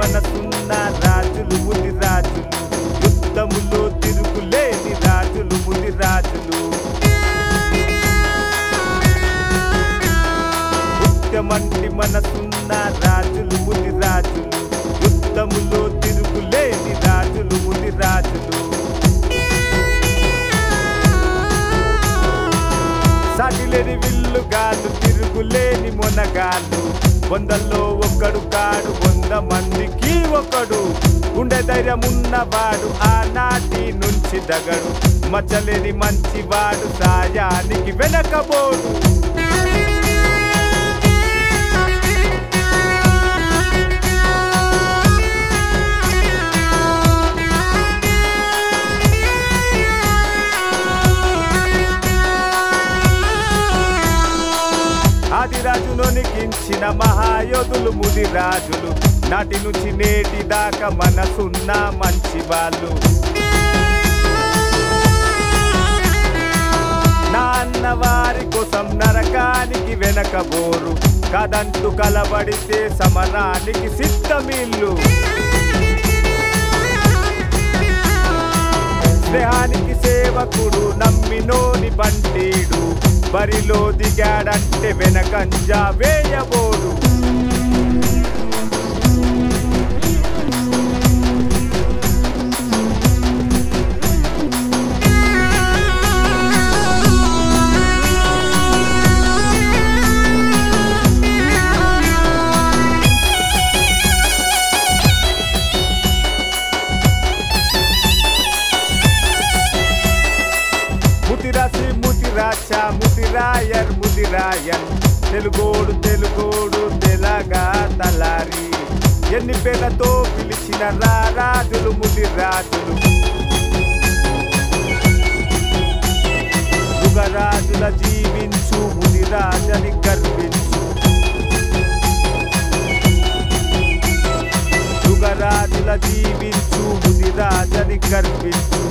మనసున్న రాజులు ముది రాజులు, యుద్ధములో తిరుగులేని రాజులు ముది రాజులు. ముత్యమంటి మనసున్న రాజులు ముది రాజులు, యుద్ధములో తిరుగులేని రాజులు ముది రాజులు. సాటిలేని విల్లుగాళ్ళు, తిరుగులేని మొనగాళ్ళు, వందల్లో ఒక్కడు కాడు 100 మందికి ఒకడు. గుండె ధైర్యం ఉన్నవాడు ఆనాటి నుంచి దగడు, మచ్చలేని మంచివాడు సాయానికి వెనకబోడు. ఆదిరాజును నిగించిన మహాయోధులు ముది రాజులు, నాటి నుంచి నేటి దాకా మనసున్న మంచి వాళ్ళు. నాన్న వారి కోసం నరకానికి వెనకబోరు, కదంటూ కలబడితే సమరానికి సిద్ధమిల్లు. స్నేహానికి సేవకుడు నమ్మినోని బంటీడు, బరిలో దిగాడంటే వెనకంజా వేయబోడు. ముతిరాసి ముతిరాచ ముతిరాయర్ ముదిరాయన్, తెలుగోడు తెలుగోడు తెలగా తలారి. ఎన్ని పేర్లతో పిలిచిన రాజులు ముది రాజులు, యుగరాజుల జీవించు ముది రాజని గర్వించు. యుగరాజుల జీవించు ముది రాజని గర్వించు.